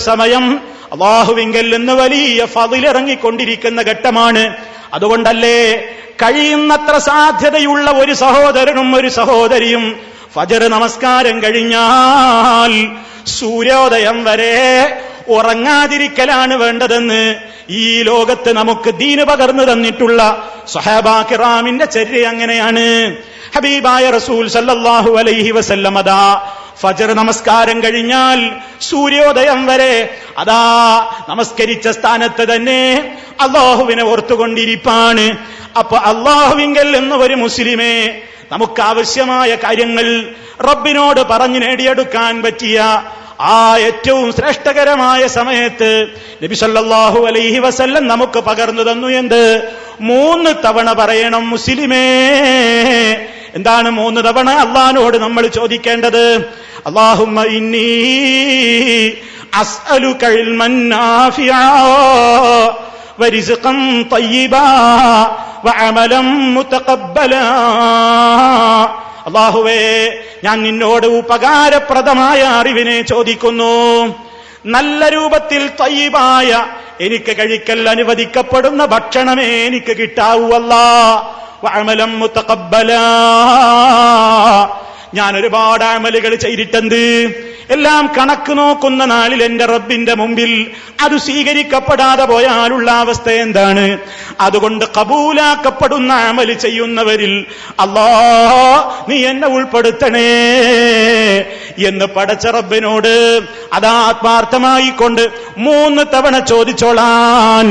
സമയം അല്ലാഹുവിങ്കൽ നിന്ന് വലിയ ഫളിൽ ഇറങ്ങിക്കൊണ്ടിരിക്കുന്ന ഘട്ടമാണ്. അതുകൊണ്ടല്ലേ കഴിയുന്നത്ര സാധ്യതയുള്ള ഒരു സഹോദരനും ഒരു സഹോദരിയും ഫജ്ർ നമസ്കാരം കഴിഞ്ഞാൽ സൂര്യോദയം വരെ ഉറങ്ങാതിരിക്കലാണ് വേണ്ടതെന്ന് ഈ ലോകത്ത് നമുക്ക് ദീന് പകർന്നു തന്നിട്ടുള്ള സ്വഹാബാ കിറാമിന്റെ ചര്യ അങ്ങനെയാണ്. ഹബീബായ റസൂൽ സല്ലല്ലാഹു അലൈഹി വസല്ലം അതാ ഫജ്ർ നമസ്കാരം കഴിഞ്ഞാൽ സൂര്യോദയം വരെ അതാ നമസ്കരിച്ച സ്ഥാനത്ത് തന്നെ അല്ലാഹുവിനെ ഓർത്തുകൊണ്ടിരിപ്പാണ്. അപ്പൊ അല്ലാഹുവിങ്കൽ എന്ന ഒരു മുസ്ലിമേ നമുക്ക് ആവശ്യമായ കാര്യങ്ങൾ റബ്ബിനോട് പറഞ്ഞു നേടിയെടുക്കാൻ പറ്റിയ ആ ഏറ്റവും ശ്രേഷ്ഠകരമായ സമയത്ത് നബി സല്ലല്ലാഹു അലൈഹി വസല്ലം നമുക്ക് പകർന്നു തന്നു. എന്ത്? 3 തവണ പറയണം മുസ്ലിമേ. എന്താണ് 3 തവണ അല്ലാഹുവോട് നമ്മൾ ചോദിക്കേണ്ടത്? അല്ലാഹുമ്മ ഇന്നി അസ്അലുക ഇൽമൻ നാഫിഅ വറിസ്ഖൻ തയ്യിബാ വഅമലൻ മുതഖബ്ബലാ. അല്ലാഹുവേ, ഞാൻ നിന്നോട് ഉപകാരപ്രദമായ അറിവിനെ ചോദിക്കുന്നു. നല്ല രൂപത്തിൽ തയ്യിബായ എനിക്ക് കഴിക്കൽ അനുവദിക്കപ്പെടുന്ന ഭക്ഷണമേ എനിക്ക് കിട്ടാവൂ അല്ലാഹ്. വഅമലൻ മുതഖബ്ബലാ, ഞാൻ ഒരുപാട് അമലുകൾ ചെയ്തിട്ടുണ്ട്, എല്ലാം കണക്ക് നോക്കുന്ന നാളിൽ എന്റെ റബ്ബിന്റെ മുമ്പിൽ അത് സ്വീകരിക്കപ്പെടാതെ പോയാലുള്ള അവസ്ഥ എന്താണ്? അതുകൊണ്ട് കബൂലാക്കപ്പെടുന്ന അമൽ ചെയ്യുന്നവരിൽ അല്ലാഹ് നീ എന്നെ ഉൾപ്പെടുത്തണേ എന്ന് പടച്ച റബ്ബിനോട് അതാ ആത്മാർത്ഥമായി കൊണ്ട് 3 തവണ ചോദിച്ചോളാൻ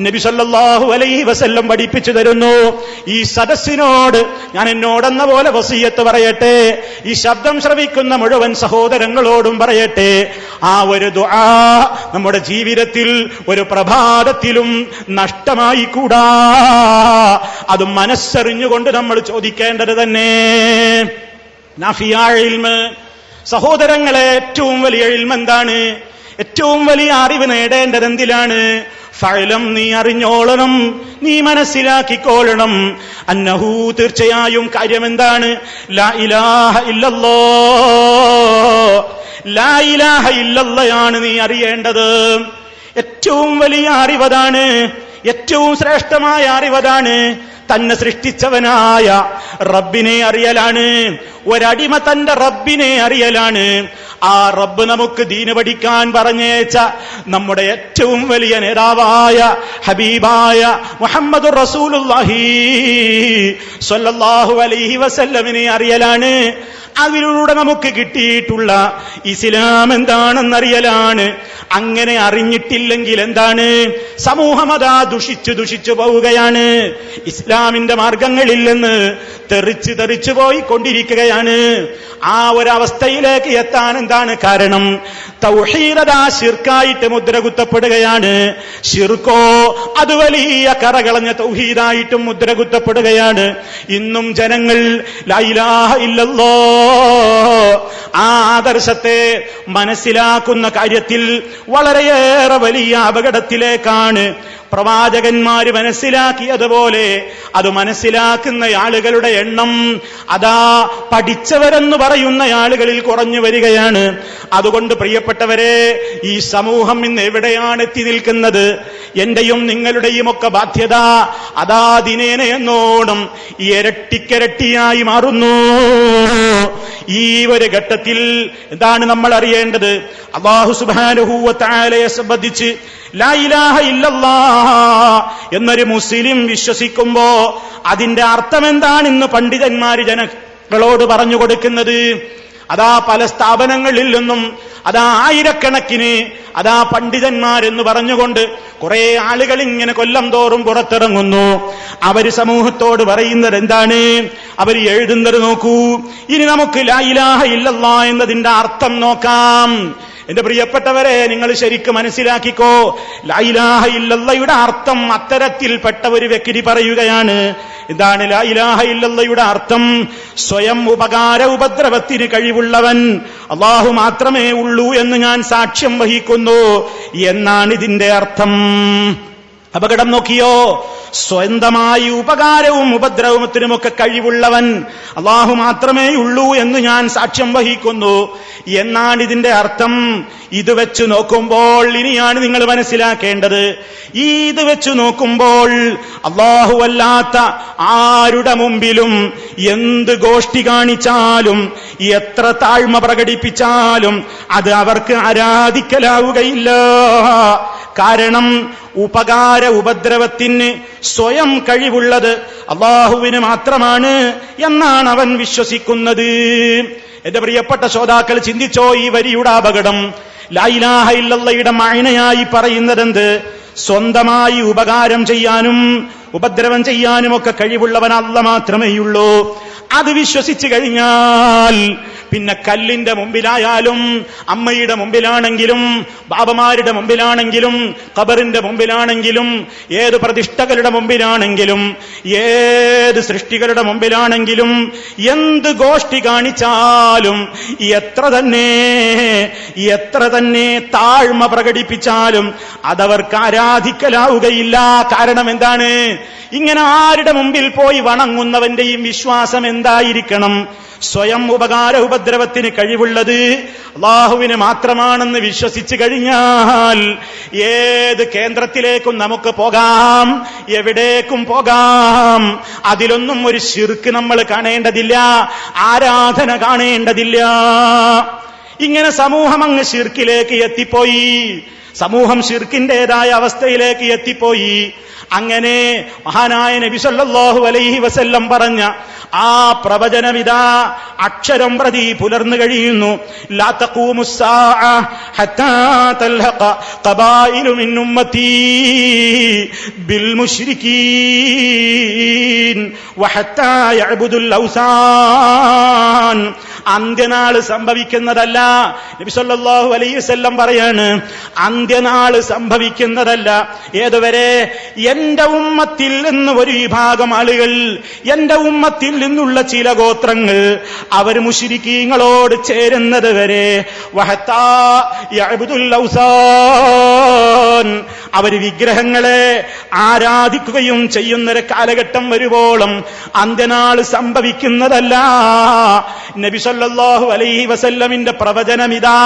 നബി സല്ലല്ലാഹു അലൈഹി വസല്ലം പഠിപ്പിച്ചു തരുന്നു. ഈ സദസ്സിനോട് ഞാൻ എന്നോടെന്ന പോലെ വസിയത്ത് പറയട്ടെ, ഈ ശബ്ദം ശ്രവിക്കുന്ന മുഴുവൻ സഹോദരങ്ങളോടും പറയട്ടെ, ആ ഒരു ദുആ നമ്മുടെ ജീവിതത്തിൽ ഒരു പ്രഭാതത്തിലും നഷ്ടമായി കൂടാ. അത് മനസ്സറിഞ്ഞുകൊണ്ട് നമ്മൾ ചോദിക്കേണ്ടത് തന്നെ. നാഫിയാ ഇൽമ്, സഹോദരങ്ങളെ, ഏറ്റവും വലിയ ഇൽമ് എന്താണ്? ഏറ്റവും വലിയ അറിവ് നേടേണ്ടത് എന്തിലാണ്? ഫഅലം, നീ അറിഞ്ഞോളണം, നീ മനസ്സിലാക്കിക്കോളണം. അന്നഹു, തീർച്ചയായും കാര്യം എന്താണ്? ലാ ഇലാഹ ഇല്ലല്ലാഹ്, ലാ ഇലാഹ ഇല്ലല്ലാഹയാണ് നീ അറിയേണ്ടത്. ഏറ്റവും വലിയ അറിവതാണ്, ഏറ്റവും ശ്രേഷ്ഠമായ അറിവതാണ്. തന്നെ സൃഷ്ടിച്ചവനായ റബ്ബിനെ അറിയലാണ്. ഒരടിമ തന്റെ റബ്ബിനെ അറിയലാണ്. ആ റബ്ബ് നമുക്ക് ദീന് പഠിക്കാൻ പറഞ്ഞേച്ച നമ്മുടെ ഏറ്റവും വലിയ നേതാവായ ഹബീബായ മുഹമ്മദുർ റസൂലുള്ളാഹി സ്വല്ലല്ലാഹു അലൈഹി വസല്ലമിനെ അറിയലാണ്. അതിലൂടെ നമുക്ക് കിട്ടിയിട്ടുള്ള ഇസ്ലാം എന്താണെന്നറിയലാണ്. അങ്ങനെ അറിഞ്ഞിട്ടില്ലെങ്കിൽ എന്താണ്? സമൂഹം അതാ ദുഷിച്ചു പോവുകയാണ്. ഇസ്ലാമിന്റെ മാർഗങ്ങളിൽ നിന്ന് തെറിച്ചു പോയി കൊണ്ടിരിക്കുകയാണ്. ആ ഒരവസ്ഥയിലേക്ക് എത്താൻ എന്താണ് കാരണം? തൗഹീദാ ശിർക്കായിട്ട് മുദ്ര കുത്തപ്പെടുകയാണ്. ശിർക്കോ അത് വലിയ കറകളഞ്ഞ തൗഹീദായിട്ടും മുദ്ര കുത്തപ്പെടുകയാണ്. ഇന്നും ജനങ്ങൾ ലാ ഇലാഹ ഇല്ലല്ലാഹ് ആ ആദർശത്തെ മനസ്സിലാക്കുന്ന കാര്യത്തിൽ വളരെയേറെ വലിയ അപകടത്തിലേക്കാണ്. പ്രവാചകന്മാര് മനസ്സിലാക്കിയതുപോലെ അത് മനസ്സിലാക്കുന്ന ആളുകളുടെ എണ്ണം അതാ പഠിച്ചവരെന്ന് പറയുന്ന ആളുകളിൽ കുറഞ്ഞു വരികയാണ്. അതുകൊണ്ട് പ്രിയപ്പെട്ടവരെ, ഈ സമൂഹം ഇന്ന് എവിടെയാണ് എത്തി നിൽക്കുന്നത്? എന്റെയും നിങ്ങളുടെയും ഒക്കെ ബാധ്യത അതാ ദിനേന എന്നോണം ഇരട്ടിക്കരട്ടിയായി മാറുന്നു. ഈ ഒരു ഘട്ടത്തിൽ എന്താണ് നമ്മൾ അറിയേണ്ടത്? അല്ലാഹു സുബ്ഹാനഹു വ തആലയെ സംബന്ധിച്ച് ലാ ഇലാഹ ഇല്ലല്ലാഹ് എന്നൊരു മുസ്ലിം വിശ്വസിക്കുമ്പോ അതിന്റെ അർത്ഥം എന്താണെന്ന് പണ്ഡിതന്മാര് ജനങ്ങളോട് പറഞ്ഞു കൊടുക്കുന്നത്. അതാ പല സ്ഥാപനങ്ങളിൽ നിന്നും അതാ ആയിരക്കണക്കിന് അതാ പണ്ഡിതന്മാരെന്ന് പറഞ്ഞുകൊണ്ട് കുറെ ആളുകൾ ഇങ്ങനെ കൊല്ലം തോറും പുറത്തിറങ്ങുന്നു. അവര് സമൂഹത്തോട് പറയുന്നത് എന്താണ്? അവർ എഴുതുന്നത് നോക്കൂ. ഇനി നമുക്ക് ലാ ഇലാഹ ഇല്ലല്ലാഹ് എന്നതിന്റെ അർത്ഥം നോക്കാം. എന്റെ പ്രിയപ്പെട്ടവരെ, നിങ്ങൾ ശരിക്കും മനസ്സിലാക്കിക്കോ. ലാ ഇലാഹ ഇല്ലല്ലാഹയുടെ അർത്ഥം അത്തരത്തിൽപ്പെട്ട ഒരു വ്യക്തി പറയുകയാണ്. എന്താണ് ലാ ഇലാഹ ഇല്ലല്ലാഹയുടെ അർത്ഥം? സ്വയം ഉപകാര ഉപദ്രവത്തിന് കഴിവുള്ളവൻ അല്ലാഹു മാത്രമേ ഉള്ളൂ എന്ന് ഞാൻ സാക്ഷ്യം വഹിക്കുന്നു എന്നാണ് ഇതിന്റെ അർത്ഥം. അപകടം നോക്കിയോ? സ്വന്തമായി ഉപകാരവും ഉപദ്രവത്തിനുമൊക്കെ കഴിവുള്ളവൻ അല്ലാഹു മാത്രമേ ഉള്ളൂ എന്ന് ഞാൻ സാക്ഷ്യം വഹിക്കുന്നു എന്നാണ് ഇതിന്റെ അർത്ഥം. ഇത് വെച്ച് നോക്കുമ്പോൾ ഇനിയാണ് നിങ്ങൾ മനസ്സിലാക്കേണ്ടത്, ഇത് വെച്ച് നോക്കുമ്പോൾ അല്ലാഹു അല്ലാത്ത ആരുടെ മുമ്പിലും എന്ത് ഗോഷ്ഠി കാണിച്ചാലും എത്ര താഴ്മ പ്രകടിപ്പിച്ചാലും അത് അവർക്ക് ആരാധിക്കലാവുകയില്ല. കാരണം ഉപകാര ഉപദ്രവത്തിന് സ്വയം കഴിവുള്ളത് അല്ലാഹുവിന് മാത്രമാണ് എന്നാണ് അവൻ വിശ്വസിക്കുന്നത്. എന്റെ പ്രിയപ്പെട്ട ശ്രോതാക്കൾ, ചിന്തിച്ചോ ഈ വരിയുടെ അപകടം. ലാ ഇലാഹ ഇല്ലല്ലാഹയുടെ മഅനയായി പറയുന്നതെന്ത്? സ്വന്തമായി ഉപകാരം ചെയ്യാനും ഉപദ്രവം ചെയ്യാനും ഒക്കെ കഴിവുള്ളവൻ അല്ലാഹ് മാത്രമേയുള്ളൂ. അത് വിശ്വസിച്ചു കഴിഞ്ഞാൽ പിന്നെ കല്ലിന്റെ മുമ്പിലായാലും അമ്മയുടെ മുമ്പിലാണെങ്കിലും ബാബമാരുടെ മുമ്പിലാണെങ്കിലും ഖബറിന്റെ മുമ്പിലാണെങ്കിലും ഏത് പ്രതിഷ്ഠകളുടെ മുമ്പിലാണെങ്കിലും ഏത് സൃഷ്ടികളുടെ മുമ്പിലാണെങ്കിലും എന്ത് ഗോഷ്ഠി കാണിച്ചാലും എത്ര തന്നെ താഴ്മ പ്രകടിപ്പിച്ചാലും അതവർക്ക് ആരാധിക്കലാവുകയില്ല. കാരണം എന്താണ്? ഇങ്ങനെ ആരുടെ മുമ്പിൽ പോയി വണങ്ങുന്നവന്റെയും വിശ്വാസം എന്തായിരിക്കണം? സ്വയം ഉപകാര ഉപദ്രവത്തിന് കഴിവുള്ളത് അല്ലാഹുവിന് മാത്രമാണെന്ന് വിശ്വസിച്ചു കഴിഞ്ഞാൽ ഏത് കേന്ദ്രത്തിലേക്കും നമുക്ക് പോകാം, എവിടേക്കും പോകാം. അതിലൊന്നും ഒരു ശിർക്ക് നമ്മൾ കാണേണ്ടതില്ല, ആരാധന കാണേണ്ടതില്ല. ഇങ്ങനെ സമൂഹം അങ്ങ് ശിർക്കിലേക്ക് എത്തിപ്പോയി, സമൂഹം ശിർക്കിന്റേതായ അവസ്ഥയിലേക്ക് എത്തിപ്പോയി. അങ്ങനെ മഹാനായ നബി സല്ലല്ലാഹു അലൈഹി വസല്ലം പറഞ്ഞ ആ പ്രവചനമിതാ അക്ഷരം പ്രതി പുലർന്നു കഴിയുന്നു. ലാ തഖൂമുസ്സാഅ ഹത്താ തൽഹഖ ഖബായിലു മിൻ ഉമ്മത്തി ബിൽ മുശ്രികീൻ വഹത്താ യഅ്ബുദുൽ ഔസാൻ. അന്ത്യനാള് സംഭവിക്കുന്നതല്ല. നബി സല്ലല്ലാഹു അലൈഹി വസല്ലം പറയാണ്, അന്ത്യനാള് സംഭവിക്കുന്നതല്ല. ഏതുവരെ? എന്റെ ഉമ്മത്തിൽ നിന്ന് ഒരു വിഭാഗം ആളുകൾ, എന്റെ ഉമ്മത്തിൽ നിന്നുള്ള ചില ഗോത്രങ്ങൾ അവർ മുശ്രിക്കീങ്ങളോട് ചേരുന്നത് വരെ. വഹത്താ യഅ്ബുദുൽ ഔസാൻ, അവർ വിഗ്രഹങ്ങളെ ആരാധിക്കുകയും ചെയ്യുന്നൊരു കാലഘട്ടം വരുവോളം അന്ത്യനാൾ സംഭവിക്കുന്നതല്ല. നബി സല്ലല്ലാഹു അലൈഹി വസല്ലമിന്റെ പ്രവചനമിതാ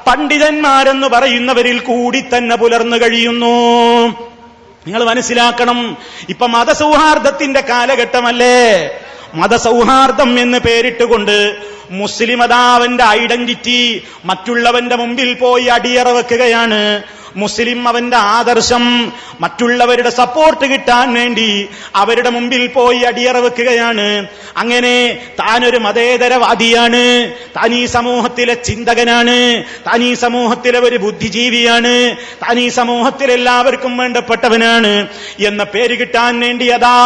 പണ്ഡിതന്മാരെന്ന് പറയുന്നവരിൽ കൂടി തന്നെ പുലർന്നു കഴിയുന്നു. നിങ്ങൾ മനസ്സിലാക്കണം, ഇപ്പൊ മതസൗഹാർദ്ദത്തിന്റെ കാലഘട്ടമല്ലേ? മതസൗഹാർദ്ദം എന്ന് പേരിട്ടുകൊണ്ട് മുസ്ലിം അവന്റെ ഐഡന്റിറ്റി മറ്റുള്ളവന്റെ മുമ്പിൽ പോയി അടിയറ വെക്കുകയാണ്. മുസ്ലിം അവന്റെ ആദർശം മറ്റുള്ളവരുടെ സപ്പോർട്ട് കിട്ടാൻ വേണ്ടി അവരുടെ മുമ്പിൽ പോയി അടിയറ വെക്കുകയാണ്. അങ്ങനെ താനൊരു മതേതരവാദിയാണ്, താൻ ഈ സമൂഹത്തിലെ ചിന്തകനാണ്, താൻ ഈ സമൂഹത്തിലെ ഒരു ബുദ്ധിജീവിയാണ്, താൻ ഈ സമൂഹത്തിലെല്ലാവർക്കും വേണ്ടപ്പെട്ടവനാണ് എന്ന പേര് കിട്ടാൻ വേണ്ടി അതാ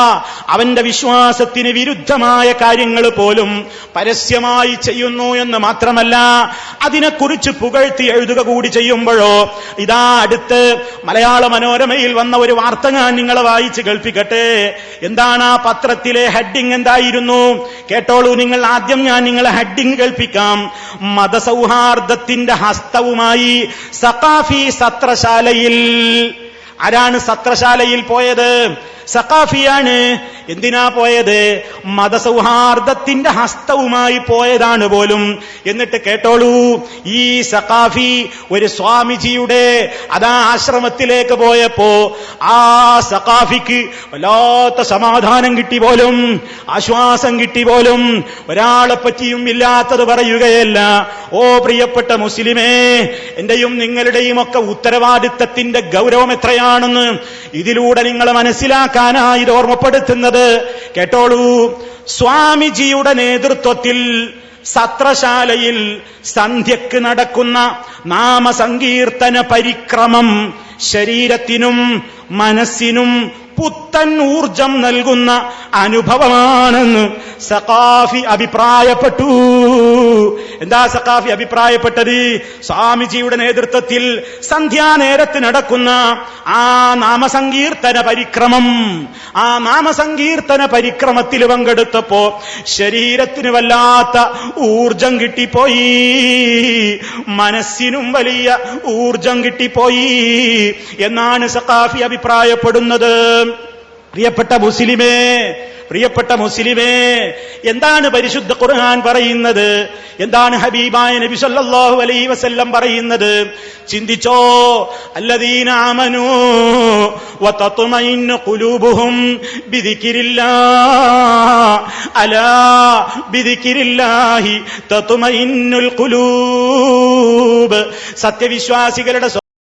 അവന്റെ വിശ്വാസത്തിന് വിരുദ്ധമായ കാര്യങ്ങൾ പോലും പരസ്യമായി ചെയ്യുന്നു എന്ന് മാത്രമല്ല, അതിനെക്കുറിച്ച് പുകഴ്ത്തി എഴുതുക കൂടി ചെയ്യുമ്പോഴോ ഇതാ അടുത്ത് മലയാള മനോരമയിൽ വന്ന ഒരു വാർത്ത ഞാൻ നിങ്ങളെ വായിച്ച് കേൾപ്പിക്കട്ടെ. എന്താണ് ആ പത്രത്തിലെ ഹെഡിങ് എന്തായിരുന്നു? കേട്ടോളൂ നിങ്ങൾ. ആദ്യം ഞാൻ നിങ്ങളെ ഹെഡിങ് കേൾപ്പിക്കാം. മതസൗഹാർദ്ദത്തിന്റെ ഹസ്തവുമായി സഖാഫി സത്രശാലയിൽ. ആരാണ് സത്രശാലയിൽ പോയത്? സഖാഫിയാണ്. എന്തിനാ പോയത്? മതസൗഹാർദ്ദത്തിന്റെ ഹസ്തവുമായി പോയതാണ് പോലും. എന്നിട്ട് കേട്ടോളൂ, ഈ സഖാഫി ഒരു സ്വാമിജിയുടെ അതാ ആശ്രമത്തിലേക്ക് പോയപ്പോ ആ സഖാഫിക്ക് വല്ലാത്ത സമാധാനം കിട്ടി പോലും, ആശ്വാസം കിട്ടി പോലും. ഒരാളെ പറ്റിയും ഇല്ലാത്തത് പറയുകയല്ല. ഓ പ്രിയപ്പെട്ട മുസ്ലിമേ, എന്റെയും നിങ്ങളുടെയും ഒക്കെ ഉത്തരവാദിത്തത്തിന്റെ ഗൗരവം എത്രയാണെന്ന് ഇതിലൂടെ നിങ്ങൾ മനസ്സിലാക്കാനായി ഇത് ഓർമ്മപ്പെടുത്തുന്നത്. കേട്ടോളൂ, സ്വാമിജിയുടെ നേതൃത്വത്തിൽ സത്രശാലയിൽ സന്ധ്യക്ക് നടക്കുന്ന നാമസങ്കീർത്തന പരിക്രമം ശരീരത്തിനും മനസ്സിനും പുത്തൻ ഊർജം നൽകുന്ന അനുഭവമാണെന്ന് സഖാഫി അഭിപ്രായപ്പെട്ടു. എന്താ സഖാഫി അഭിപ്രായപ്പെട്ടത്? സ്വാമിജിയുടെ നേതൃത്വത്തിൽ സന്ധ്യാനേരത്ത് നടക്കുന്ന ആ നാമസങ്കീർത്തന പരിക്രമം, ആ നാമസങ്കീർത്തന പരിക്രമത്തിൽ പങ്കെടുത്തപ്പോ ശരീരത്തിന് വല്ലാത്ത ഊർജം കിട്ടിപ്പോയി, മനസ്സിനും വലിയ ഊർജം കിട്ടിപ്പോയി എന്നാണ് സഖാഫി അഭിപ്രായപ്പെടുന്നത്. പ്രിയപ്പെട്ട മുസ്ലിമേ, എന്താണ് പരിശുദ്ധ ഖുർആൻ പറയുന്നത്? എന്താണ് ഹബീബായ നബി സല്ലല്ലാഹു അലൈഹി വസല്ലം പറയുന്നത്? ചിന്തിച്ചോ. അല്ലദീന ആമനൂ വതത്മഇന്നു ഖുലൂബുഹും ബിദിക്രില്ലാഹ് അലാ ബിദിക്രില്ലാഹി തത്മഇന്നുൽ ഖുലൂബ്. സത്യവിശ്വാസികളുടെ